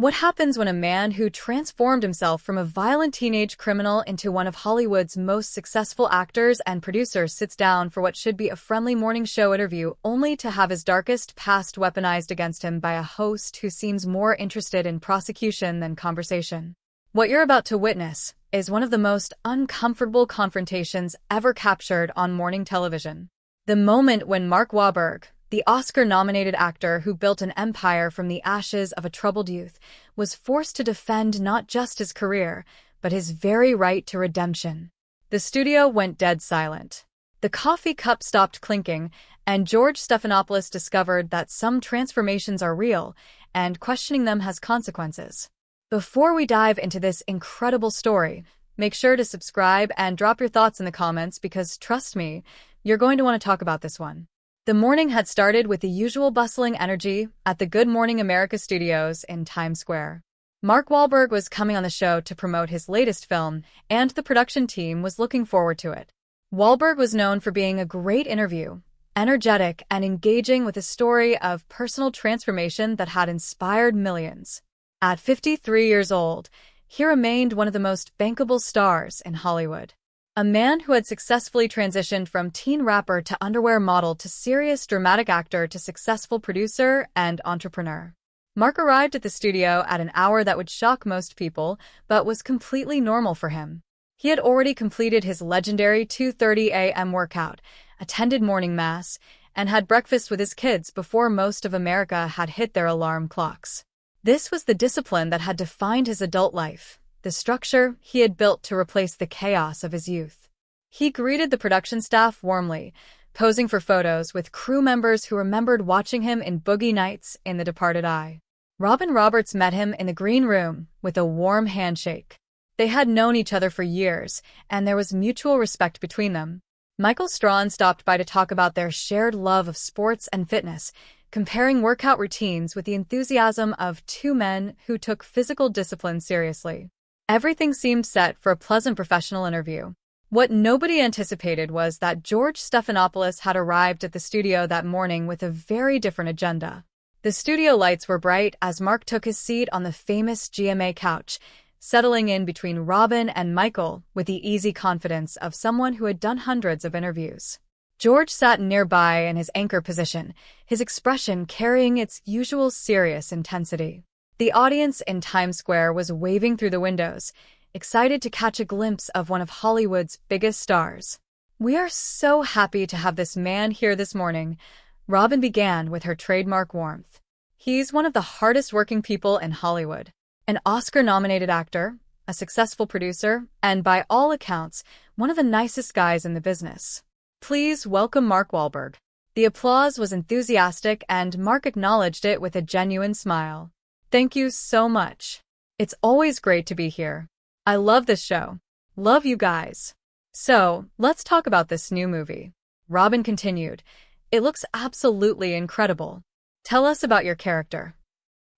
What happens when a man who transformed himself from a violent teenage criminal into one of Hollywood's most successful actors and producers sits down for what should be a friendly morning show interview only to have his darkest past weaponized against him by a host who seems more interested in prosecution than conversation? What you're about to witness is one of the most uncomfortable confrontations ever captured on morning television. The moment when Mark Wahlberg, the Oscar-nominated actor who built an empire from the ashes of a troubled youth, was forced to defend not just his career, but his very right to redemption. The studio went dead silent. The coffee cup stopped clinking, and George Stephanopoulos discovered that some transformations are real, and questioning them has consequences. Before we dive into this incredible story, make sure to subscribe and drop your thoughts in the comments because, trust me, you're going to want to talk about this one. The morning had started with the usual bustling energy at the Good Morning America studios in Times Square. Mark Wahlberg was coming on the show to promote his latest film, and the production team was looking forward to it. Wahlberg was known for being a great interview, energetic and engaging with a story of personal transformation that had inspired millions. At 53 years old, he remained one of the most bankable stars in Hollywood. A man who had successfully transitioned from teen rapper to underwear model to serious dramatic actor to successful producer and entrepreneur. Mark arrived at the studio at an hour that would shock most people, but was completely normal for him. He had already completed his legendary 2:30 a.m. workout, attended morning mass, and had breakfast with his kids before most of America had hit their alarm clocks. This was the discipline that had defined his adult life, the structure he had built to replace the chaos of his youth. He greeted the production staff warmly, posing for photos with crew members who remembered watching him in Boogie Nights in The Departed Eye. Robin Roberts met him in the green room with a warm handshake. They had known each other for years, and there was mutual respect between them. Michael Strahan stopped by to talk about their shared love of sports and fitness, comparing workout routines with the enthusiasm of two men who took physical discipline seriously. Everything seemed set for a pleasant professional interview. What nobody anticipated was that George Stephanopoulos had arrived at the studio that morning with a very different agenda. The studio lights were bright as Mark took his seat on the famous GMA couch, settling in between Robin and Michael with the easy confidence of someone who had done hundreds of interviews. George sat nearby in his anchor position, his expression carrying its usual serious intensity. The audience in Times Square was waving through the windows, excited to catch a glimpse of one of Hollywood's biggest stars. "We are so happy to have this man here this morning," Robin began with her trademark warmth. "He's one of the hardest working people in Hollywood. An Oscar-nominated actor, a successful producer, and by all accounts, one of the nicest guys in the business. Please welcome Mark Wahlberg." The applause was enthusiastic, and Mark acknowledged it with a genuine smile. "Thank you so much. It's always great to be here. I love this show. Love you guys. So, let's talk about this new movie." Robin continued, "It looks absolutely incredible. Tell us about your character."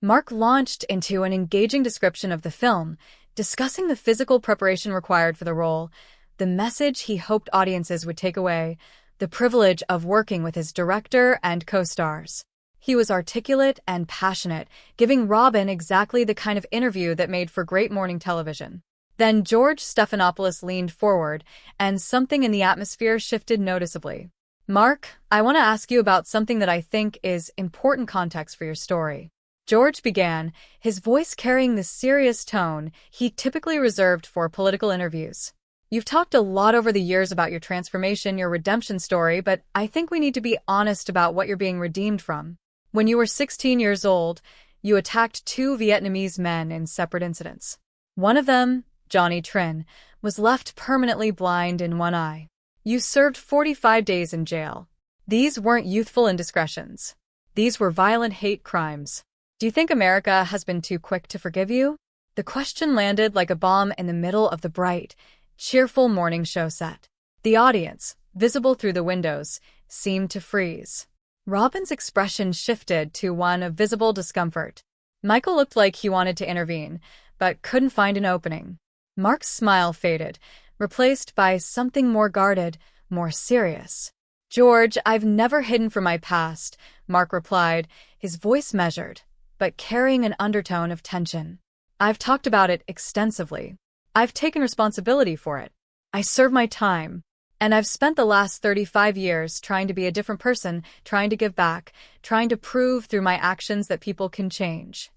Mark launched into an engaging description of the film, discussing the physical preparation required for the role, the message he hoped audiences would take away, the privilege of working with his director and co-stars. He was articulate and passionate, giving Robin exactly the kind of interview that made for great morning television. Then George Stephanopoulos leaned forward, and something in the atmosphere shifted noticeably. "Mark, I want to ask you about something that I think is important context for your story." George began, his voice carrying the serious tone he typically reserved for political interviews. "You've talked a lot over the years about your transformation, your redemption story, but I think we need to be honest about what you're being redeemed from. When you were 16 years old, you attacked two Vietnamese men in separate incidents. One of them, Johnny Trin, was left permanently blind in one eye. You served 45 days in jail. These weren't youthful indiscretions. These were violent hate crimes. Do you think America has been too quick to forgive you?" The question landed like a bomb in the middle of the bright, cheerful morning show set. The audience, visible through the windows, seemed to freeze. Robin's expression shifted to one of visible discomfort. Michael looked like he wanted to intervene, but couldn't find an opening. Mark's smile faded, replaced by something more guarded, more serious. "George, I've never hidden from my past," Mark replied, his voice measured. but carrying an undertone of tension. I've talked about it extensively. I've taken responsibility for it. I served my time. And I've spent the last 35 years trying to be a different person, trying to give back, trying to prove through my actions that people can change.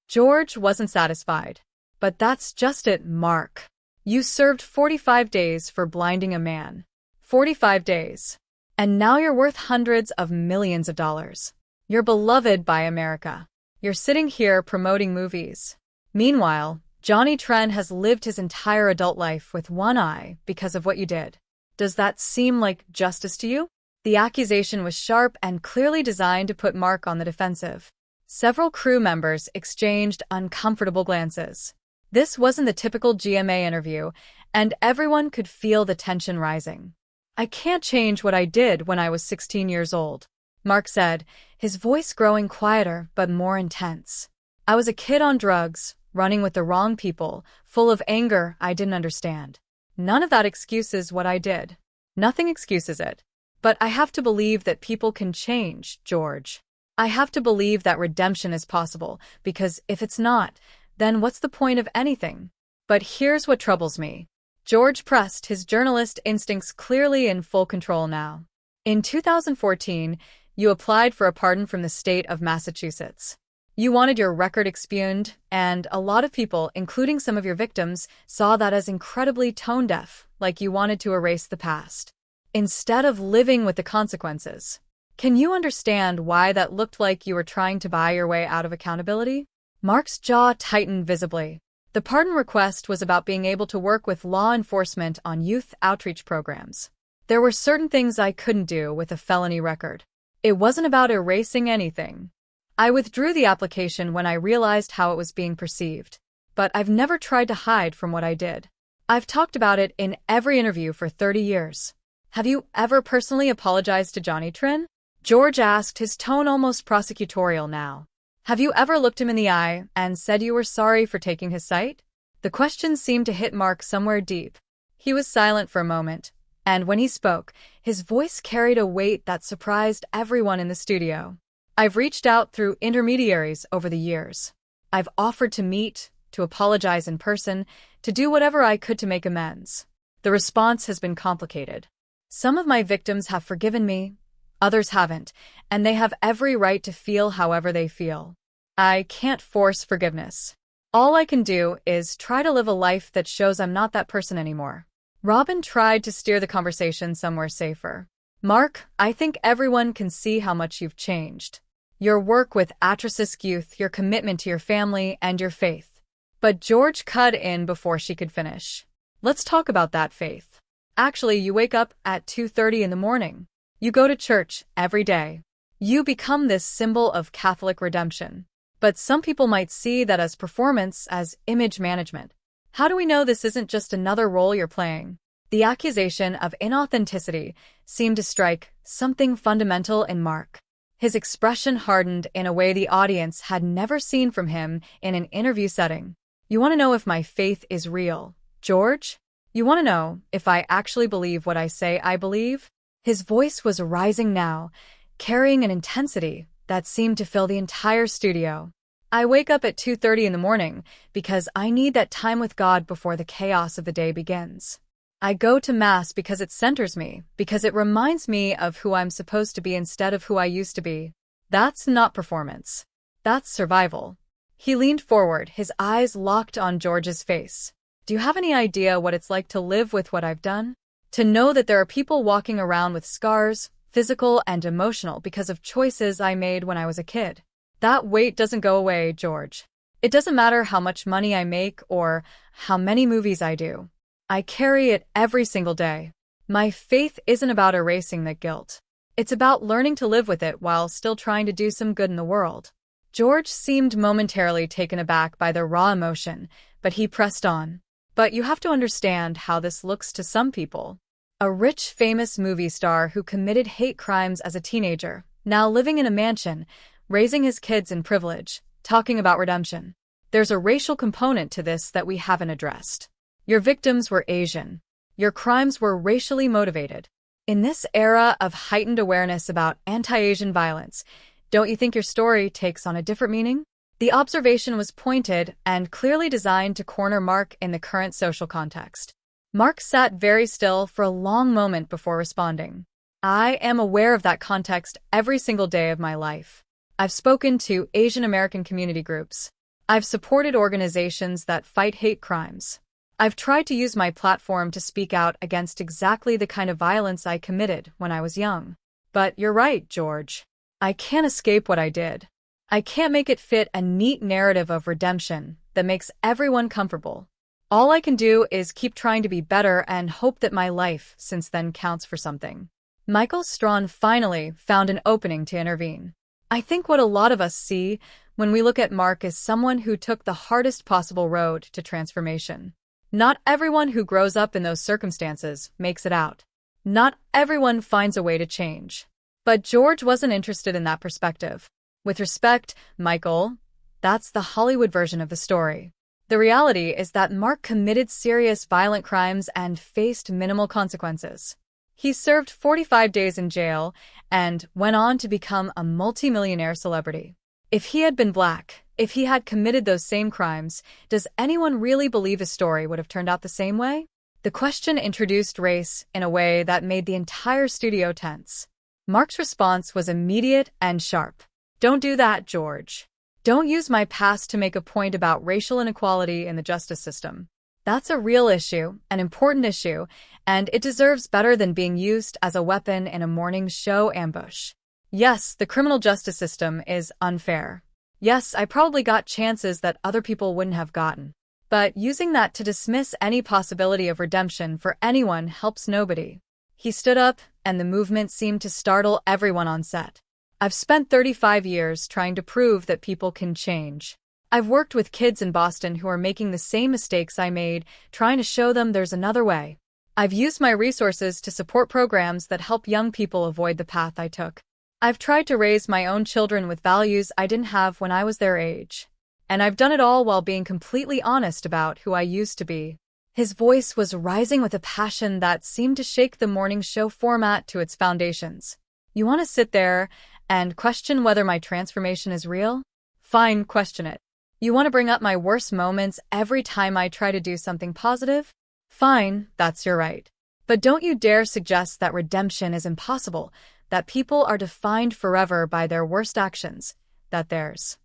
George wasn't satisfied. But that's just it, Mark. You served 45 days for blinding a man. 45 days. And now you're worth hundreds of millions of dollars. You're beloved by America. You're sitting here promoting movies. Meanwhile, Johnny Trent has lived his entire adult life with one eye because of what you did. Does that seem like justice to you? The accusation was sharp and clearly designed to put Mark on the defensive. Several crew members exchanged uncomfortable glances. This wasn't the typical GMA interview, and everyone could feel the tension rising. I can't change what I did when I was 16 years old, Mark said, his voice growing quieter but more intense. I was a kid on drugs, running with the wrong people, full of anger I didn't understand. None of that excuses what I did. Nothing excuses it. But I have to believe that people can change, George. I have to believe that redemption is possible, because if it's not, then what's the point of anything? But here's what troubles me. George pressed, his journalist instincts clearly in full control now. In 2014, you applied for a pardon from the state of Massachusetts. You wanted your record expuned, and a lot of people, including some of your victims, saw that as incredibly tone-deaf, like you wanted to erase the past, instead of living with the consequences. Can you understand why that looked like you were trying to buy your way out of accountability? Mark's jaw tightened visibly. The pardon request was about being able to work with law enforcement on youth outreach programs. There were certain things I couldn't do with a felony record. It wasn't about erasing anything. I withdrew the application when I realized how it was being perceived. But I've never tried to hide from what I did. I've talked about it in every interview for 30 years. Have you ever personally apologized to Johnny Trent? George asked, his tone almost prosecutorial now. Have you ever looked him in the eye and said you were sorry for taking his site? The question seemed to hit Mark somewhere deep. He was silent for a moment, and when he spoke, his voice carried a weight that surprised everyone in the studio. I've reached out through intermediaries over the years. I've offered to meet, to apologize in person, to do whatever I could to make amends. The response has been complicated. Some of my victims have forgiven me, others haven't, and they have every right to feel however they feel. I can't force forgiveness. All I can do is try to live a life that shows I'm not that person anymore. Robin tried to steer the conversation somewhere safer. Mark, I think everyone can see how much you've changed. Your work with at-risk youth, your commitment to your family, and your faith. But George cut in before she could finish. Let's talk about that faith. Actually, you wake up at 2:30 in the morning. You go to church every day. You become this symbol of Catholic redemption. But some people might see that as performance, as image management. How do we know this isn't just another role you're playing? The accusation of inauthenticity seemed to strike something fundamental in Mark. His expression hardened in a way the audience had never seen from him in an interview setting. You want to know if my faith is real, George? You want to know if I actually believe what I say I believe? His voice was rising now, carrying an intensity that seemed to fill the entire studio. I wake up at 2:30 in the morning because I need that time with God before the chaos of the day begins. I go to Mass because it centers me, because it reminds me of who I'm supposed to be instead of who I used to be. That's not performance. That's survival. He leaned forward, his eyes locked on George's face. Do you have any idea what it's like to live with what I've done? To know that there are people walking around with scars, physical and emotional, because of choices I made when I was a kid. That weight doesn't go away, George. It doesn't matter how much money I make or how many movies I do. I carry it every single day. My faith isn't about erasing that guilt. It's about learning to live with it while still trying to do some good in the world. George seemed momentarily taken aback by the raw emotion, but he pressed on. But you have to understand how this looks to some people. A rich, famous movie star who committed hate crimes as a teenager, now living in a mansion, raising his kids in privilege, talking about redemption. There's a racial component to this that we haven't addressed. Your victims were Asian. Your crimes were racially motivated. In this era of heightened awareness about anti-Asian violence, don't you think your story takes on a different meaning? The observation was pointed and clearly designed to corner Mark in the current social context. Mark sat very still for a long moment before responding. I am aware of that context every single day of my life. I've spoken to Asian American community groups. I've supported organizations that fight hate crimes. I've tried to use my platform to speak out against exactly the kind of violence I committed when I was young. But you're right, George. I can't escape what I did. I can't make it fit a neat narrative of redemption that makes everyone comfortable. All I can do is keep trying to be better and hope that my life since then counts for something. Michael Strawn finally found an opening to intervene. I think what a lot of us see when we look at Mark is someone who took the hardest possible road to transformation. Not everyone who grows up in those circumstances makes it out. Not everyone finds a way to change. But George wasn't interested in that perspective. With respect, Michael, that's the Hollywood version of the story. The reality is that Mark committed serious violent crimes and faced minimal consequences. He served 45 days in jail and went on to become a multimillionaire celebrity. If he had been black, if he had committed those same crimes, does anyone really believe his story would have turned out the same way? The question introduced race in a way that made the entire studio tense. Mark's response was immediate and sharp. Don't do that, George. Don't use my past to make a point about racial inequality in the justice system. That's a real issue, an important issue, and it deserves better than being used as a weapon in a morning show ambush. Yes, the criminal justice system is unfair. Yes, I probably got chances that other people wouldn't have gotten. But using that to dismiss any possibility of redemption for anyone helps nobody. He stood up, and the movement seemed to startle everyone on set. I've spent 35 years trying to prove that people can change. I've worked with kids in Boston who are making the same mistakes I made, trying to show them there's another way. I've used my resources to support programs that help young people avoid the path I took. I've tried to raise my own children with values I didn't have when I was their age. And I've done it all while being completely honest about who I used to be. His voice was rising with a passion that seemed to shake the morning show format to its foundations. You want to sit there and question whether my transformation is real? Fine, question it. You want to bring up my worst moments every time I try to do something positive? Fine, that's your right. But don't you dare suggest that redemption is impossible, that people are defined forever by their worst actions, that there's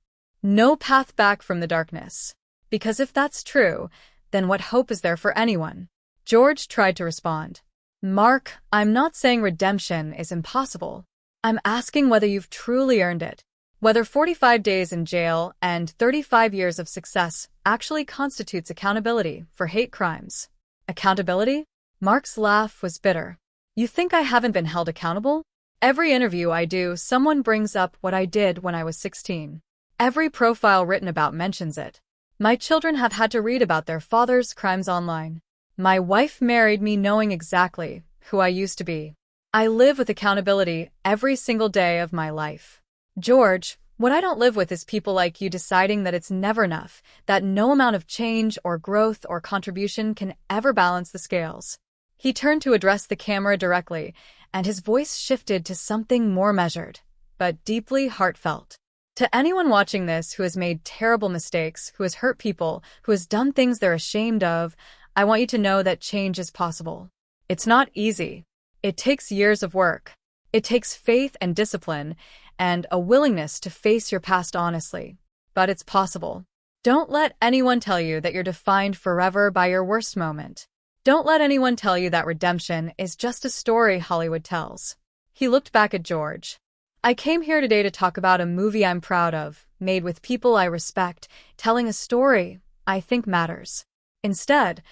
no path back from the darkness. Because if that's true, then what hope is there for anyone? George tried to respond. Mark, I'm not saying redemption is impossible. I'm asking whether you've truly earned it. Whether 45 days in jail and 35 years of success actually constitutes accountability for hate crimes. Accountability? Mark's laugh was bitter. You think I haven't been held accountable? Every interview I do, someone brings up what I did when I was 16. Every profile written about mentions it. My children have had to read about their father's crimes online. My wife married me knowing exactly who I used to be. I live with accountability every single day of my life. George, what I don't live with is people like you deciding that it's never enough, that no amount of change or growth or contribution can ever balance the scales. He turned to address the camera directly, and his voice shifted to something more measured, but deeply heartfelt. To anyone watching this who has made terrible mistakes, who has hurt people, who has done things they're ashamed of, I want you to know that change is possible. It's not easy. It takes years of work. It takes faith and discipline, and a willingness to face your past honestly. But it's possible. Don't let anyone tell you that you're defined forever by your worst moment. Don't let anyone tell you that redemption is just a story Hollywood tells. He looked back at George. I came here today to talk about a movie I'm proud of, made with people I respect, telling a story I think matters. Instead,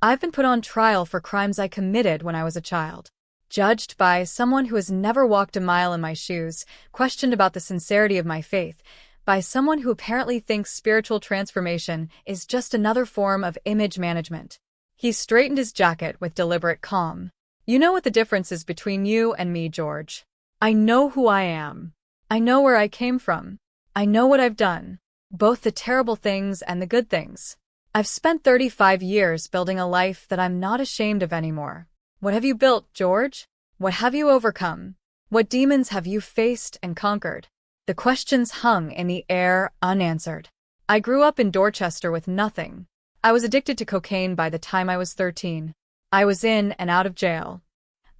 I've been put on trial for crimes I committed when I was a child. Judged by someone who has never walked a mile in my shoes, questioned about the sincerity of my faith, by someone who apparently thinks spiritual transformation is just another form of image management. He straightened his jacket with deliberate calm. You know what the difference is between you and me, George. I know who I am. I know where I came from. I know what I've done, both the terrible things and the good things. I've spent 35 years building a life that I'm not ashamed of anymore. What have you built, George? What have you overcome? What demons have you faced and conquered? The questions hung in the air unanswered. I grew up in Dorchester with nothing. I was addicted to cocaine by the time I was 13. I was in and out of jail.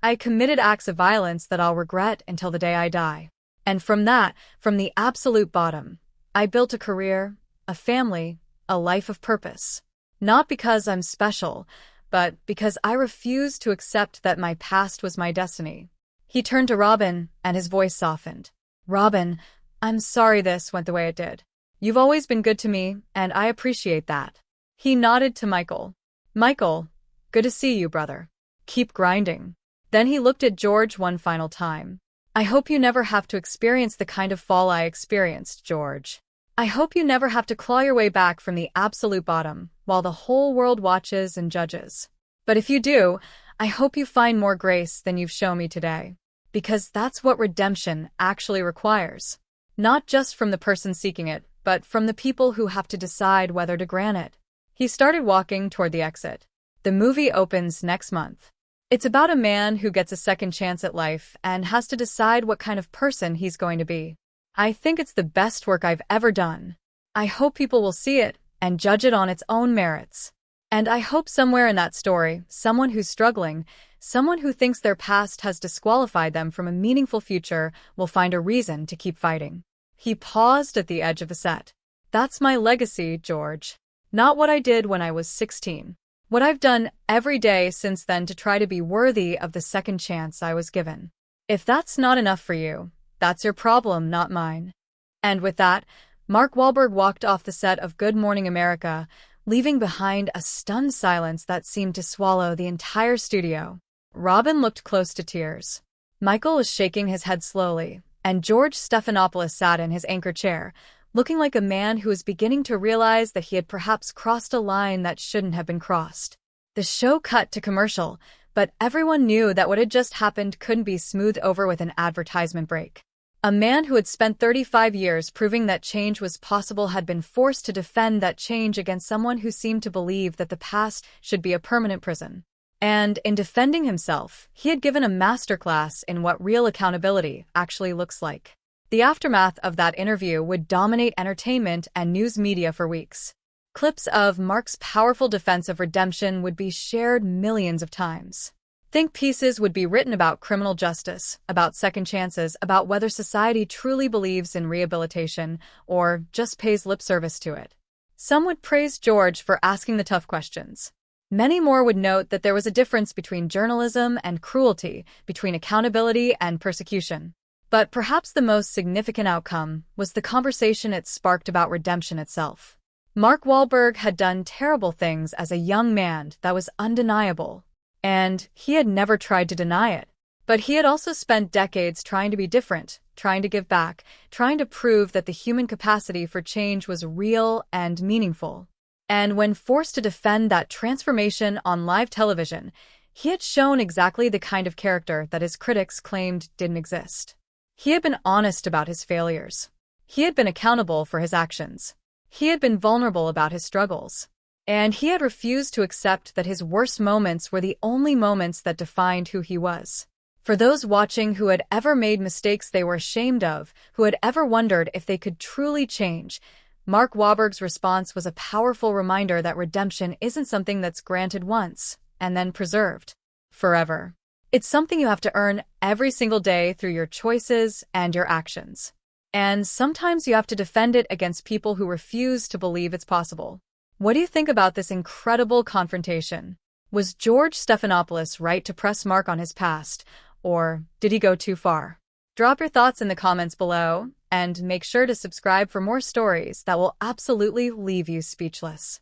I committed acts of violence that I'll regret until the day I die. And from the absolute bottom, I built a career, a family, a life of purpose. Not because I'm special, but because I refused to accept that my past was my destiny. He turned to Robin, and his voice softened. Robin, I'm sorry this went the way it did. You've always been good to me, and I appreciate that. He nodded to Michael. Michael, good to see you, brother. Keep grinding. Then he looked at George one final time. I hope you never have to experience the kind of fall I experienced, George. I hope you never have to claw your way back from the absolute bottom, while the whole world watches and judges. But if you do, I hope you find more grace than you've shown me today. Because that's what redemption actually requires. Not just from the person seeking it, but from the people who have to decide whether to grant it. He started walking toward the exit. The movie opens next month. It's about a man who gets a second chance at life and has to decide what kind of person he's going to be. I think it's the best work I've ever done. I hope people will see it and judge it on its own merits. And I hope somewhere in that story, someone who's struggling, someone who thinks their past has disqualified them from a meaningful future, will find a reason to keep fighting. He paused at the edge of the set. That's my legacy, George. Not what I did when I was 16. What I've done every day since then to try to be worthy of the second chance I was given. If that's not enough for you, that's your problem, not mine. And with that, Mark Wahlberg walked off the set of Good Morning America, leaving behind a stunned silence that seemed to swallow the entire studio. Robin looked close to tears. Michael was shaking his head slowly, and George Stephanopoulos sat in his anchor chair, looking like a man who was beginning to realize that he had perhaps crossed a line that shouldn't have been crossed. The show cut to commercial, but everyone knew that what had just happened couldn't be smoothed over with an advertisement break. A man who had spent 35 years proving that change was possible had been forced to defend that change against someone who seemed to believe that the past should be a permanent prison. And in defending himself, he had given a masterclass in what real accountability actually looks like. The aftermath of that interview would dominate entertainment and news media for weeks. Clips of Mark's powerful defense of redemption would be shared millions of times. Think pieces would be written about criminal justice, about second chances, about whether society truly believes in rehabilitation or just pays lip service to it. Some would praise George for asking the tough questions. Many more would note that there was a difference between journalism and cruelty, between accountability and persecution. But perhaps the most significant outcome was the conversation it sparked about redemption itself. Mark Wahlberg had done terrible things as a young man that was undeniable, and he had never tried to deny it. But he had also spent decades trying to be different, trying to give back, trying to prove that the human capacity for change was real and meaningful. And when forced to defend that transformation on live television, he had shown exactly the kind of character that his critics claimed didn't exist. He had been honest about his failures. He had been accountable for his actions. He had been vulnerable about his struggles. And he had refused to accept that his worst moments were the only moments that defined who he was. For those watching who had ever made mistakes they were ashamed of, who had ever wondered if they could truly change, Mark Wahlberg's response was a powerful reminder that redemption isn't something that's granted once and then preserved forever. It's something you have to earn every single day through your choices and your actions. And sometimes you have to defend it against people who refuse to believe it's possible. What do you think about this incredible confrontation? Was George Stephanopoulos right to press Mark on his past, or did he go too far? Drop your thoughts in the comments below, and make sure to subscribe for more stories that will absolutely leave you speechless.